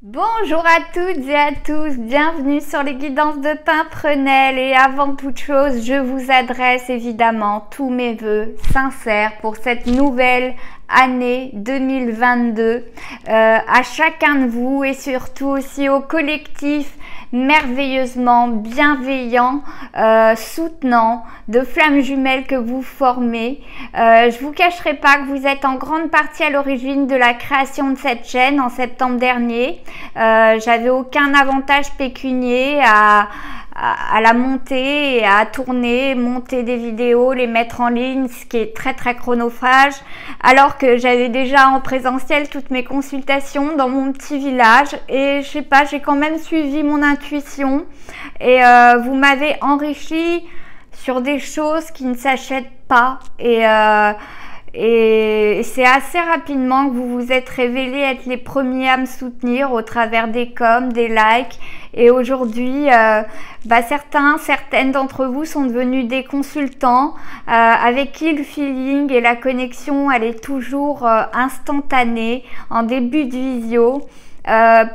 Bonjour à toutes et à tous, bienvenue sur les guidances de Pimprenelle et avant toute chose, je vous adresse évidemment tous mes vœux sincères pour cette nouvelle année 2022 à chacun de vous et surtout aussi au collectif merveilleusement bienveillant, soutenant de flammes jumelles que vous formez. Je vous cacherai pas que vous êtes en grande partie à l'origine de la création de cette chaîne en septembre dernier. J'avais aucun avantage pécunier à la monter et à tourner, monter des vidéos, les mettre en ligne, ce qui est très chronophage, alors que j'avais déjà en présentiel toutes mes consultations dans mon petit village et je sais pas, j'ai quand même suivi mon intuition et vous m'avez enrichi sur des choses qui ne s'achètent pas et c'est assez rapidement que vous vous êtes révélés être les premiers à me soutenir au travers des coms, des likes. Et aujourd'hui, certaines d'entre vous sont devenus des consultants avec qui le feeling et la connexion, elle est toujours instantanée en début de visio.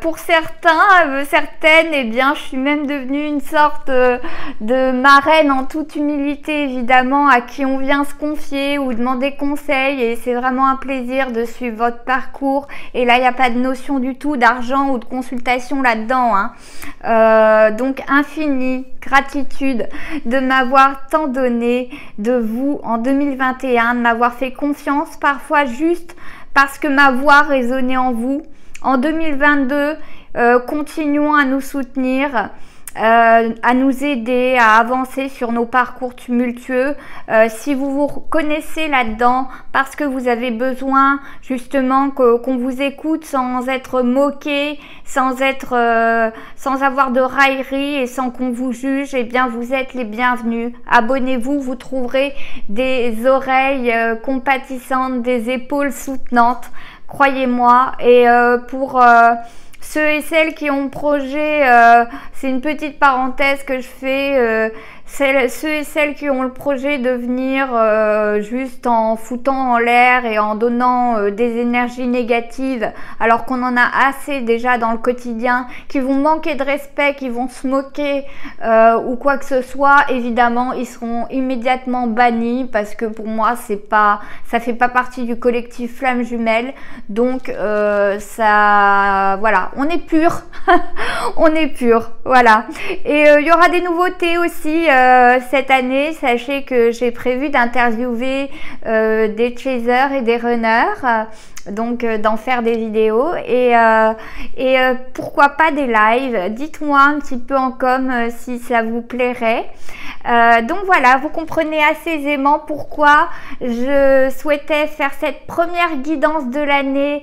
Pour certaines, eh bien, je suis même devenue une sorte de marraine en toute humilité, évidemment, à qui on vient se confier ou demander conseil. Et c'est vraiment un plaisir de suivre votre parcours. Et là, il n'y a pas de notion du tout d'argent ou de consultation là-dedans, hein. Donc, infinie gratitude de m'avoir tant donné de vous en 2021, de m'avoir fait confiance, parfois juste parce que ma voix résonnait en vous. En 2022, continuons à nous soutenir, à nous aider à avancer sur nos parcours tumultueux. Si vous vous reconnaissez là-dedans, parce que vous avez besoin justement qu'on vous écoute sans être moqué, sans avoir de raillerie et sans qu'on vous juge, eh bien vous êtes les bienvenus. Abonnez-vous, vous trouverez des oreilles compatissantes, des épaules soutenantes. Croyez-moi, et pour ceux et celles qui ont projet, c'est une petite parenthèse que je fais, ceux et celles qui ont le projet de venir juste en foutant en l'air et en donnant des énergies négatives alors qu'on en a assez déjà dans le quotidien, qui vont manquer de respect, qui vont se moquer ou quoi que ce soit, évidemment ils seront immédiatement bannis parce que pour moi ça fait pas partie du collectif Flammes Jumelles. Donc voilà, on est pur on est pur, voilà. Et il y aura des nouveautés aussi cette année. Sachez que j'ai prévu d'interviewer des chasers et des runners, donc d'en faire des vidéos et pourquoi pas des lives. Dites-moi un petit peu en com si ça vous plairait. Donc voilà, vous comprenez assez aisément pourquoi je souhaitais faire cette première guidance de l'année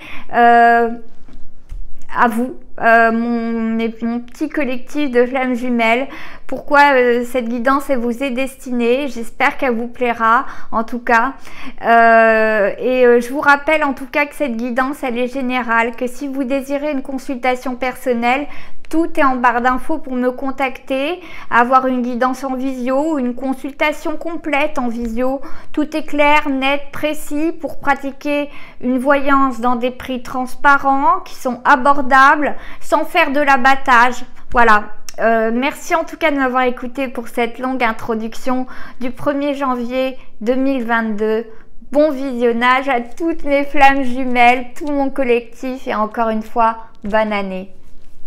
à vous, mon petit collectif de flammes jumelles. Pourquoi cette guidance elle vous est destinée. J'espère qu'elle vous plaira en tout cas. Je vous rappelle en tout cas que cette guidance elle est générale, que si vous désirez une consultation personnelle, tout est en barre d'infos pour me contacter, avoir une guidance en visio ou une consultation complète en visio. Tout est clair, net, précis pour pratiquer une voyance dans des prix transparents qui sont abordables sans faire de l'abattage. Voilà. Merci en tout cas de m'avoir écouté pour cette longue introduction du 1er janvier 2022. Bon visionnage à toutes mes flammes jumelles, tout mon collectif et encore une fois, bonne année.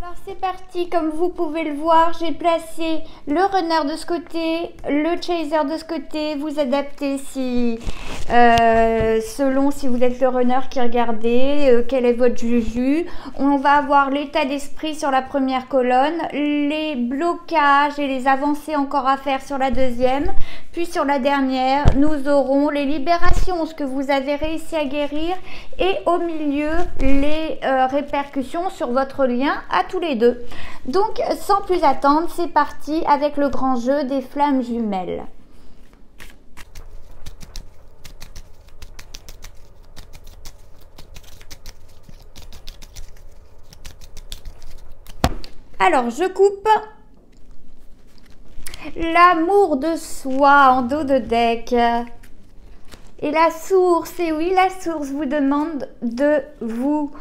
Alors c'est parti, comme vous pouvez le voir, j'ai placé le runner de ce côté, le chaser de ce côté. Vous adaptez selon si vous êtes le runner qui regardez, quel est votre juju. On va avoir l'état d'esprit sur la première colonne, les blocages et les avancées encore à faire sur la deuxième. Puis sur la dernière, nous aurons les libérations, ce que vous avez réussi à guérir. Et au milieu, les répercussions sur votre lien à tous les deux. Donc sans plus attendre, c'est parti avec le grand jeu des flammes jumelles. Alors je coupe l'amour de soi en dos de deck. Et la source, et oui, la source vous demande de vous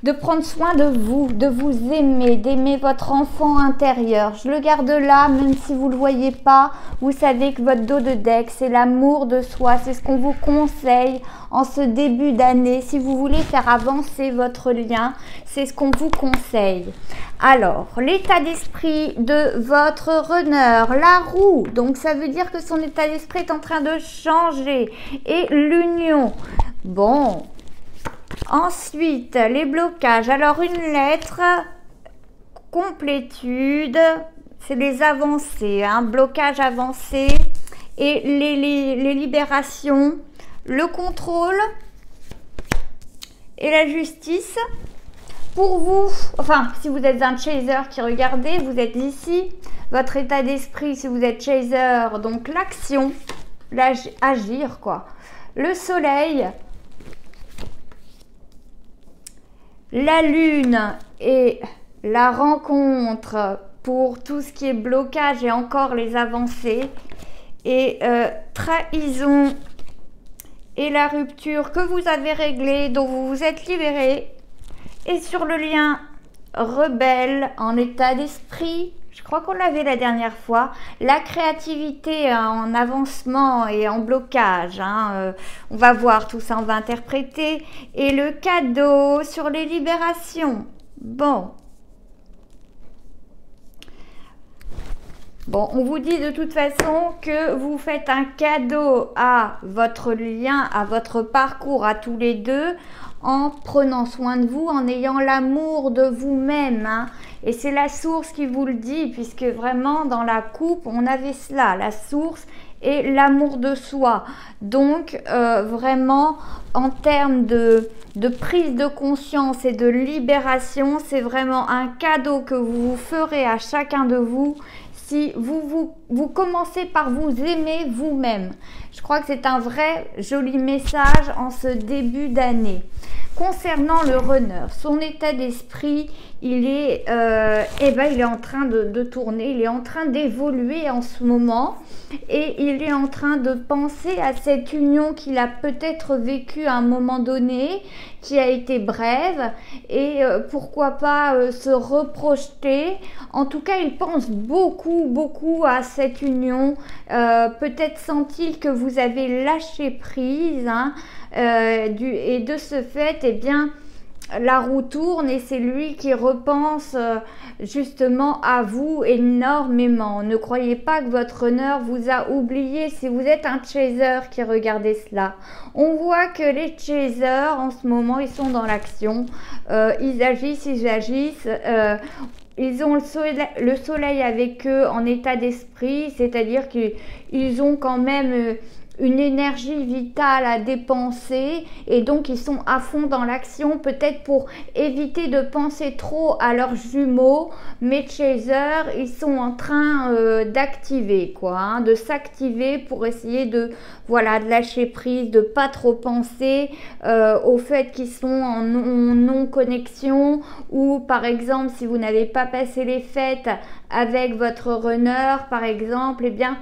de prendre soin de vous aimer, d'aimer votre enfant intérieur. Je le garde là, même si vous ne le voyez pas. Vous savez que votre dos de deck, c'est l'amour de soi. C'est ce qu'on vous conseille en ce début d'année. Si vous voulez faire avancer votre lien, c'est ce qu'on vous conseille. Alors, l'état d'esprit de votre runner, la roue. Donc, ça veut dire que son état d'esprit est en train de changer. Et l'union. Bon. Ensuite, les blocages. Alors, une lettre, complétude, c'est les avancées, hein, blocage avancé et les libérations, le contrôle et la justice. Pour vous, enfin, si vous êtes un chaser qui regardez, vous êtes ici. Votre état d'esprit, si vous êtes chaser, donc l'action, agir, quoi. Le soleil, la lune et la rencontre pour tout ce qui est blocage et encore les avancées. Et trahison et la rupture que vous avez réglée, dont vous vous êtes libéré. Et sur le lien rebelle en état d'esprit, je crois qu'on l'avait la dernière fois, la créativité en avancement et en blocage, hein, on va voir tout ça, on va interpréter. Et le cadeau sur les libérations. Bon, on vous dit de toute façon que vous faites un cadeau à votre lien, à votre parcours, à tous les deux, en prenant soin de vous, en ayant l'amour de vous-même, hein. Et c'est la source qui vous le dit, puisque vraiment dans la coupe, on avait cela, la source et l'amour de soi. Donc vraiment, en termes de prise de conscience et de libération, c'est vraiment un cadeau que vous ferez à chacun de vous si vous commencez par vous aimer vous-même. Je crois que c'est un vrai joli message en ce début d'année. Concernant le runner, son état d'esprit, il est en train de tourner, il est en train d'évoluer en ce moment et il est en train de penser à cette union qu'il a peut-être vécue à un moment donné, qui a été brève, et pourquoi pas se reprojeter. En tout cas, il pense beaucoup à cette union. Peut-être sent-il que vous avez lâché prise, hein, et de ce fait, eh bien, la roue tourne et c'est lui qui repense justement à vous énormément. Ne croyez pas que votre runner vous a oublié si vous êtes un chaser qui regardez cela. On voit que les chasers en ce moment, ils sont dans l'action, ils agissent. Ils ont le soleil avec eux en état d'esprit, c'est-à-dire qu'ils ont quand même une énergie vitale à dépenser et donc ils sont à fond dans l'action, peut-être pour éviter de penser trop à leurs jumeaux. Mes chasers, ils sont en train d'activer quoi, hein, de s'activer pour essayer de lâcher prise, de pas trop penser au fait qu'ils sont en non-connexion, ou par exemple si vous n'avez pas passé les fêtes avec votre runner par exemple, eh bien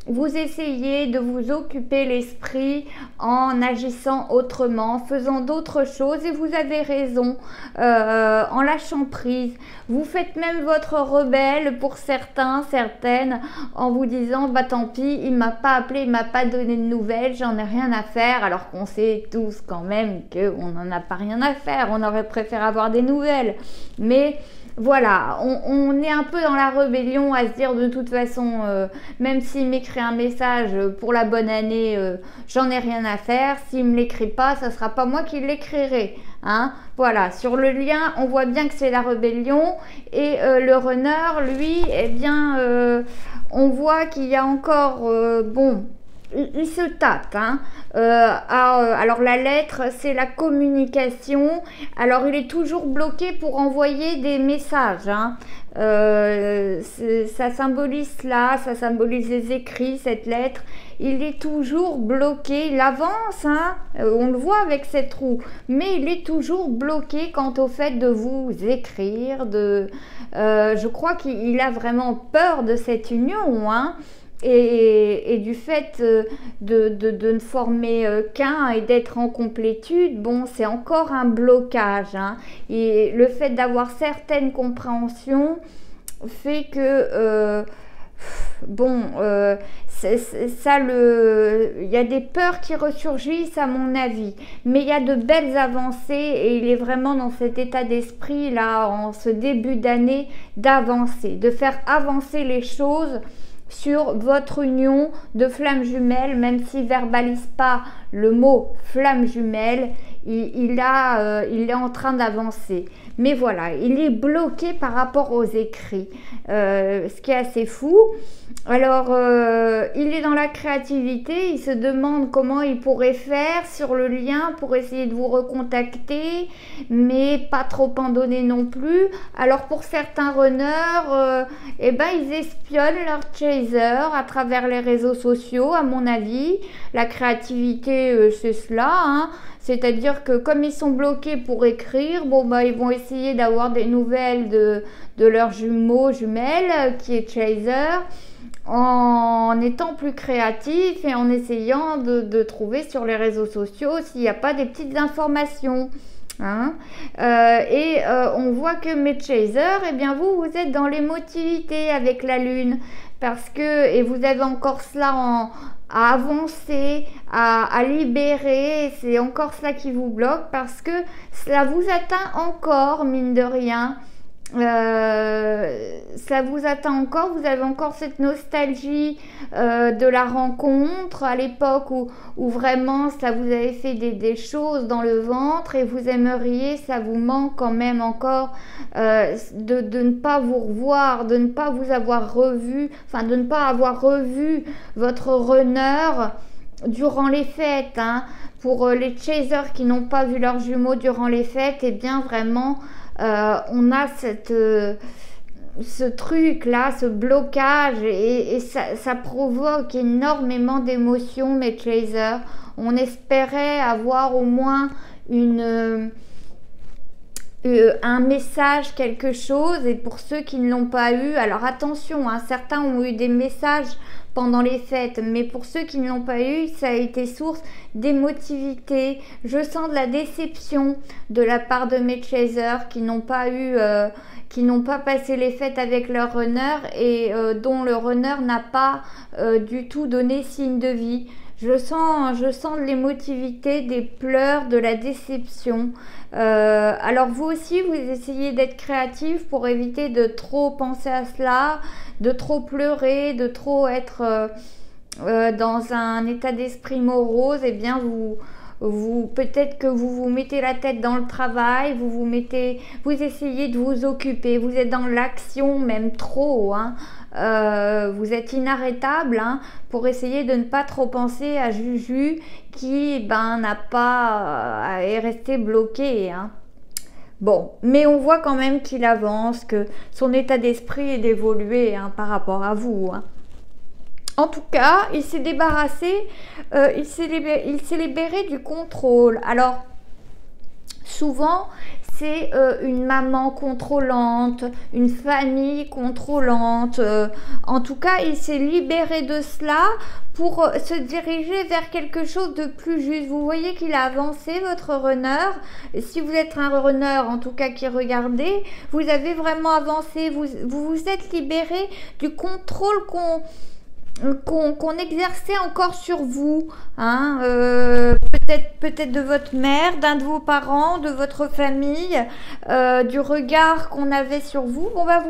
vous essayez de vous occuper l'esprit en agissant autrement, faisant d'autres choses, et vous avez raison, en lâchant prise. Vous faites même votre rebelle pour certains, certaines, en vous disant bah tant pis, il m'a pas appelé, il m'a pas donné de nouvelles, j'en ai rien à faire, alors qu'on sait tous quand même qu'on n'en a pas rien à faire, on aurait préféré avoir des nouvelles. Mais voilà, on est un peu dans la rébellion à se dire de toute façon, même s'il m'écrit un message pour la bonne année, j'en ai rien à faire. S'il ne me l'écrit pas, ça ne sera pas moi qui l'écrirai. Hein. Voilà, sur le lien, on voit bien que c'est la rébellion. Et le runner, lui, eh bien, on voit qu'il y a encore, il se tâte, hein. Alors la lettre, c'est la communication. Alors il est toujours bloqué pour envoyer des messages, hein. Ça symbolise cela, ça symbolise les écrits, cette lettre. Il est toujours bloqué, il avance, hein, on le voit avec cette roue, mais il est toujours bloqué quant au fait de vous écrire. Je crois qu'il a vraiment peur de cette union, hein. et du fait de ne former qu'un et d'être en complétude, bon, c'est encore un blocage, hein. Et le fait d'avoir certaines compréhensions fait que bon, il y a des peurs qui ressurgissent à mon avis, mais il y a de belles avancées et il est vraiment dans cet état d'esprit là, en ce début d'année, d'avancer, de faire avancer les choses sur votre union de flammes jumelles, même s'il ne verbalise pas le mot flamme jumelle, il est en train d'avancer. Mais voilà, il est bloqué par rapport aux écrits, ce qui est assez fou. Alors, il est dans la créativité, il se demande comment il pourrait faire sur le lien pour essayer de vous recontacter, mais pas trop en donner non plus. Alors, pour certains runners, eh ben, ils espionnent leur chaser à travers les réseaux sociaux, à mon avis. La créativité, c'est cela, hein. C'est-à-dire que comme ils sont bloqués pour écrire, bon bah ils vont essayer d'avoir des nouvelles de leur jumeau, jumelle, qui est chaser, en étant plus créatif et en essayant de trouver sur les réseaux sociaux s'il n'y a pas des petites informations. Hein. On voit que mes chasers, eh bien vous êtes dans l'émotivité avec la lune, parce que, et vous avez encore cela à avancer, à libérer, c'est encore cela qui vous bloque, parce que cela vous atteint encore, mine de rien. Ça vous atteint encore, vous avez encore cette nostalgie de la rencontre à l'époque où vraiment ça vous avait fait des choses dans le ventre et vous aimeriez, ça vous manque quand même encore de ne pas vous revoir, de ne pas vous avoir revu, enfin de ne pas avoir revu votre runner durant les fêtes, hein. Pour les chasers qui n'ont pas vu leurs jumeaux durant les fêtes, et bien vraiment on a ce truc là, ce blocage, et ça provoque énormément d'émotions, mes chasers. On espérait avoir au moins un message, quelque chose, et pour ceux qui ne l'ont pas eu, alors attention, hein, certains ont eu des messages pendant les fêtes, mais pour ceux qui ne l'ont pas eu, ça a été source d'émotivité. Je sens de la déception de la part de mes chasers qui n'ont pas passé les fêtes avec leur runner et dont le runner n'a pas du tout donné signe de vie. Je sens de l'émotivité, des pleurs, de la déception. Alors vous aussi, vous essayez d'être créatif pour éviter de trop penser à cela, de trop pleurer, de trop être dans un état d'esprit morose. Eh bien, peut-être que vous mettez la tête dans le travail, vous essayez de vous occuper, vous êtes dans l'action même trop, hein. Vous êtes inarrêtable, hein, pour essayer de ne pas trop penser à Juju qui est resté bloqué, hein. Bon, mais on voit quand même qu'il avance, que son état d'esprit est d'évoluer, hein, par rapport à vous, hein. En tout cas, il s'est débarrassé, il s'est libéré du contrôle. Alors, souvent, c'est une maman contrôlante, une famille contrôlante. En tout cas, il s'est libéré de cela pour se diriger vers quelque chose de plus juste. Vous voyez qu'il a avancé, votre runner. Et si vous êtes un runner, en tout cas qui regardez, vous avez vraiment avancé. Vous vous êtes libéré du contrôle qu'on exerçait encore sur vous, hein, peut-être de votre mère, d'un de vos parents, de votre famille, du regard qu'on avait sur vous. Bon bah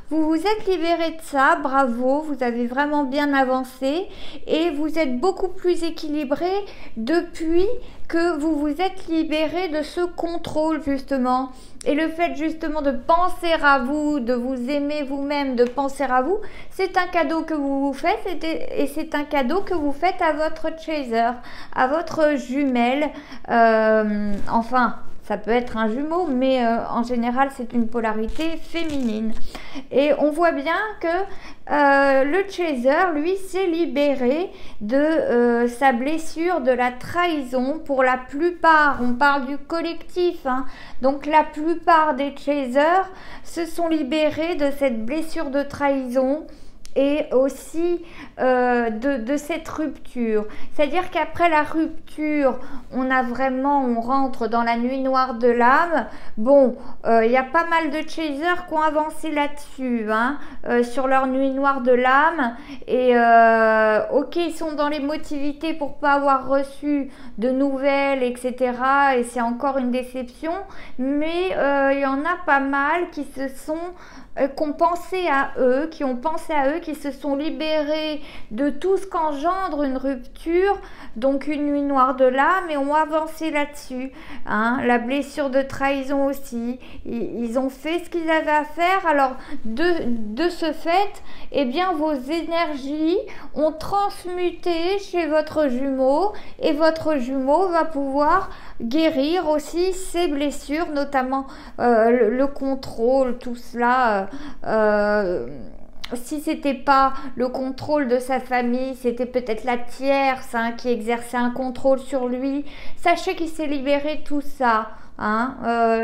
vous êtes libéré de ça, bravo, vous avez vraiment bien avancé et vous êtes beaucoup plus équilibré depuis que vous vous êtes libéré de ce contrôle, justement. Et le fait justement de penser à vous, de vous aimer vous-même, de penser à vous, c'est un cadeau que vous vous faites et c'est un cadeau que vous faites à votre chaser, à votre jumelle. Enfin, ça peut être un jumeau, mais en général, c'est une polarité féminine. Et on voit bien que le chaser, lui, s'est libéré de sa blessure de la trahison. Pour la plupart, on parle du collectif, hein, donc la plupart des chasers se sont libérés de cette blessure de trahison et aussi de cette rupture. C'est-à-dire qu'après la rupture, on rentre dans la nuit noire de l'âme. Bon, il y a pas mal de chasers qui ont avancé là-dessus, hein, sur leur nuit noire de l'âme. Et ok, ils sont dans l'émotivité pour pas avoir reçu de nouvelles, etc. Et c'est encore une déception. Mais il y en a pas mal qui ont pensé à eux, qui se sont libérés de tout ce qu'engendre une rupture, donc une nuit noire de l'âme, et ont avancé là-dessus, hein. La blessure de trahison aussi, ils ont fait ce qu'ils avaient à faire. Alors de ce fait, eh bien vos énergies ont transmuté chez votre jumeau, et votre jumeau va pouvoir guérir aussi ses blessures, notamment le contrôle, tout cela. Si c'était pas le contrôle de sa famille, c'était peut-être la tierce, hein, qui exerçait un contrôle sur lui. Sachez qu'il s'est libéré de tout ça. Hein,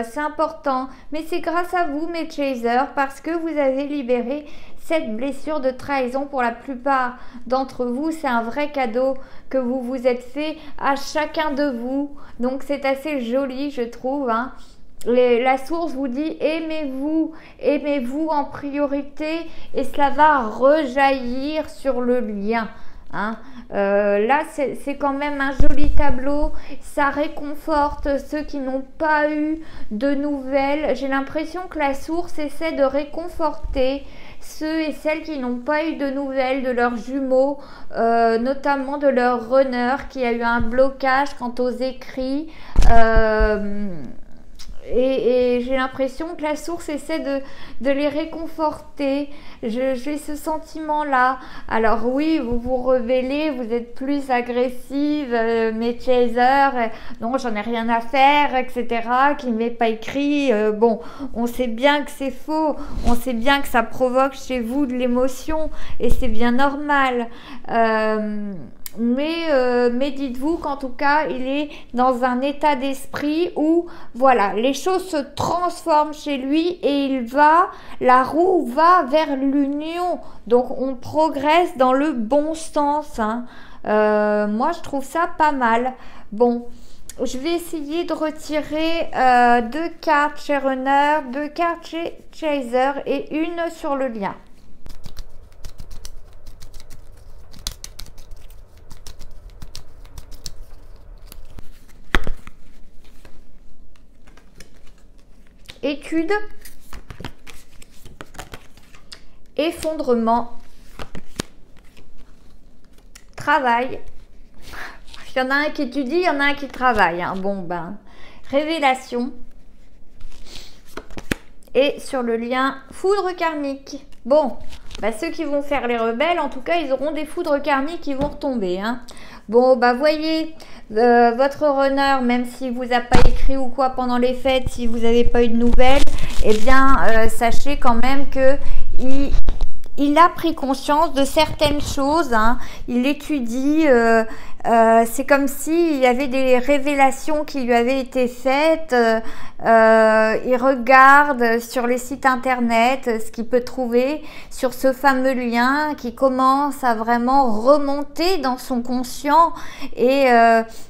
c'est important. Mais c'est grâce à vous, mes chasers, parce que vous avez libéré cette blessure de trahison. Pour la plupart d'entre vous, c'est un vrai cadeau que vous vous êtes fait à chacun de vous. Donc c'est assez joli, je trouve, hein. La source vous dit aimez-vous en priorité, et cela va rejaillir sur le lien. Hein. Là, c'est quand même un joli tableau. Ça réconforte ceux qui n'ont pas eu de nouvelles. J'ai l'impression que la source essaie de réconforter ceux et celles qui n'ont pas eu de nouvelles de leurs jumeaux, notamment de leur runner qui a eu un blocage quant aux écrits. Et j'ai l'impression que la source essaie de les réconforter. J'ai ce sentiment-là. Alors oui, vous vous rebellez, vous êtes plus agressive, mes chasers, non, j'en ai rien à faire, etc., qui ne m'est pas écrit. Bon, on sait bien que c'est faux, on sait bien que ça provoque chez vous de l'émotion, et c'est bien normal. Mais dites-vous qu'en tout cas, il est dans un état d'esprit où, voilà, les choses se transforment chez lui, et la roue va vers l'union. Donc, on progresse dans le bon sens, hein. Moi, je trouve ça pas mal. Bon, je vais essayer de retirer 2 cartes chez Runner, 2 cartes chez Chaser et une sur le lien. Étude, effondrement, travail. Il y en a un qui étudie, il y en a un qui travaille, hein. Bon, ben, révélation. Et sur le lien, foudre karmique. Bon, ben, ceux qui vont faire les rebelles, en tout cas, ils auront des foudres karmiques qui vont retomber, hein. Bon, bah voyez, votre runner, même s'il vous a pas écrit ou quoi pendant les fêtes, si vous n'avez pas eu de nouvelles, eh bien, sachez quand même que il a pris conscience de certaines choses, hein. Il étudie, c'est comme s'il y avait des révélations qui lui avaient été faites. Il regarde sur les sites internet ce qu'il peut trouver sur ce fameux lien qui commence à vraiment remonter dans son conscient, et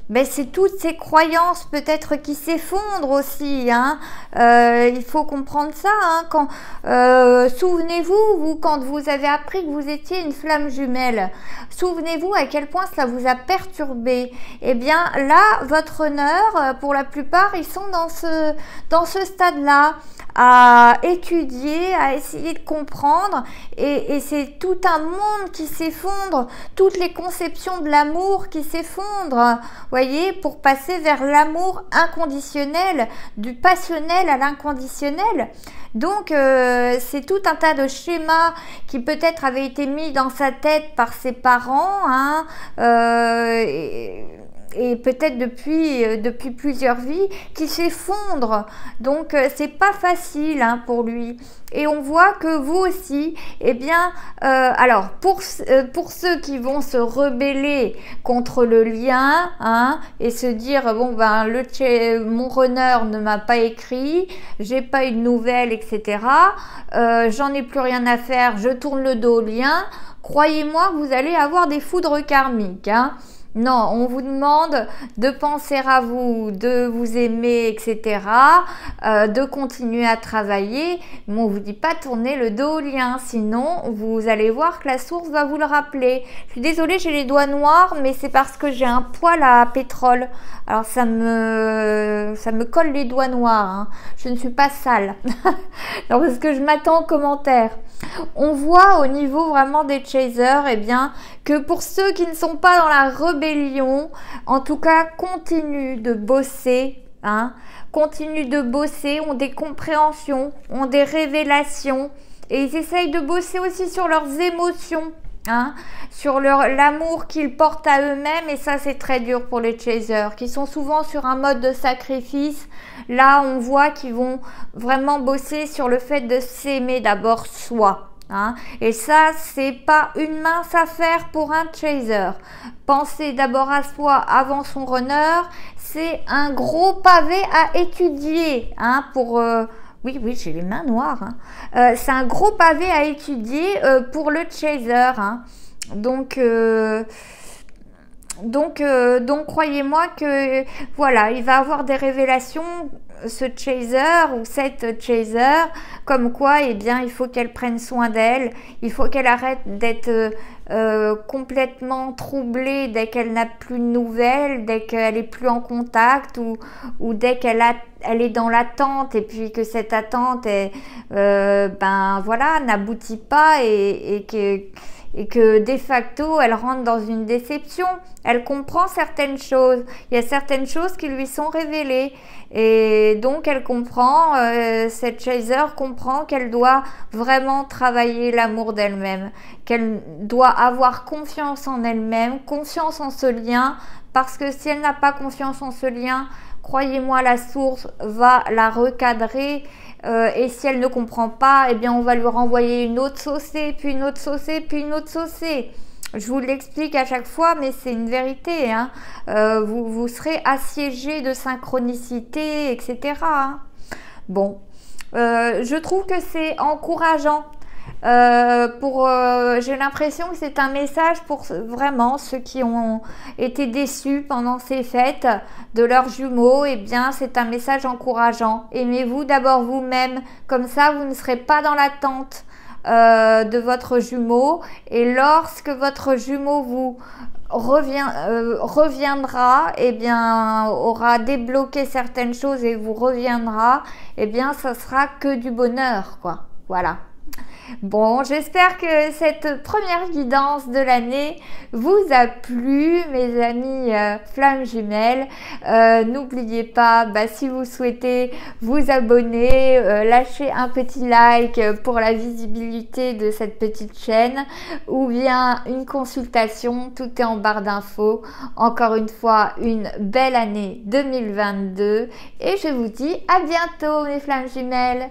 ben c'est toutes ces croyances peut-être qui s'effondrent aussi, hein. Il faut comprendre ça, hein. Quand souvenez-vous, vous, quand vous avez appris que vous étiez une flamme jumelle, souvenez-vous à quel point cela vous a perturbé. Eh bien là, votre honneur, pour la plupart, ils sont dans ce stade-là, à étudier, à essayer de comprendre, et c'est tout un monde qui s'effondre, toutes les conceptions de l'amour qui s'effondrent, voyez, pour passer vers l'amour inconditionnel, du passionnel à l'inconditionnel. Donc c'est tout un tas de schémas qui peut-être avaient été mis dans sa tête par ses parents, hein, et peut-être depuis plusieurs vies, qui s'effondre. Donc c'est pas facile hein, pour lui. Et on voit que vous aussi, eh bien, alors pour ceux qui vont se rebeller contre le lien hein, et se dire bon ben mon runner ne m'a pas écrit, j'ai pas eu de nouvelles, etc. J'en ai plus rien à faire, je tourne le dos au lien. Croyez-moi, vous allez avoir des foudres karmiques. Hein. Non, on vous demande de penser à vous, de vous aimer, etc., de continuer à travailler, mais on vous dit pas tourner le dos au lien, sinon vous allez voir que la source va vous le rappeler. Je suis désolée, j'ai les doigts noirs, mais c'est parce que j'ai un poil à pétrole. Alors ça me colle les doigts noirs, hein. Je ne suis pas sale. Alors parce que je m'attends aux commentaires. On voit au niveau vraiment des chasers, eh bien, que pour ceux qui ne sont pas dans la rébellion, en tout cas, continuent de bosser, hein, continuent de bosser, ont des compréhensions, ont des révélations, et ils essayent de bosser aussi sur leurs émotions. Hein, sur l'amour qu'ils portent à eux-mêmes, et ça c'est très dur pour les chasers qui sont souvent sur un mode de sacrifice. Là on voit qu'ils vont vraiment bosser sur le fait de s'aimer d'abord soi. Hein, et ça c'est pas une mince affaire pour un chaser. Penser d'abord à soi avant son runner, c'est un gros pavé à étudier hein, pour oui, j'ai les mains noires. Hein. C'est un gros pavé à étudier pour le chaser. Hein. Donc croyez-moi que voilà, il va avoir des révélations, ce chaser ou cette chaser, comme quoi, eh bien, il faut qu'elle prenne soin d'elle. Il faut qu'elle arrête d'être complètement troublée dès qu'elle n'a plus de nouvelles, dès qu'elle est plus en contact ou dès qu'elle est dans l'attente et puis que cette attente est, ben voilà, n'aboutit pas et que de facto elle rentre dans une déception. Elle comprend certaines choses, il y a certaines choses qui lui sont révélées et donc elle comprend, cette chaser comprend qu'elle doit vraiment travailler l'amour d'elle-même, qu'elle doit avoir confiance en elle-même, confiance en ce lien, parce que si elle n'a pas confiance en ce lien, croyez-moi, la source va la recadrer. Et si elle ne comprend pas, eh bien on va lui renvoyer une autre saucée, puis une autre saucée, puis une autre saucée. Je vous l'explique à chaque fois, mais c'est une vérité. Hein. Vous serez assiégé de synchronicité, etc. Hein. Bon, je trouve que c'est encourageant. J'ai l'impression que c'est un message pour vraiment ceux qui ont été déçus pendant ces fêtes de leurs jumeaux. Eh bien, c'est un message encourageant. Aimez-vous d'abord vous-même, comme ça vous ne serez pas dans l'attente de votre jumeau. Et lorsque votre jumeau vous reviendra, eh bien, aura débloqué certaines choses et vous reviendra, eh bien, ça sera que du bonheur, quoi. Voilà. Bon, j'espère que cette première guidance de l'année vous a plu, mes amis flammes jumelles. N'oubliez pas, si vous souhaitez vous abonner, lâcher un petit like pour la visibilité de cette petite chaîne ou bien une consultation, tout est en barre d'infos. Encore une fois, une belle année 2022 et je vous dis à bientôt, mes flammes jumelles.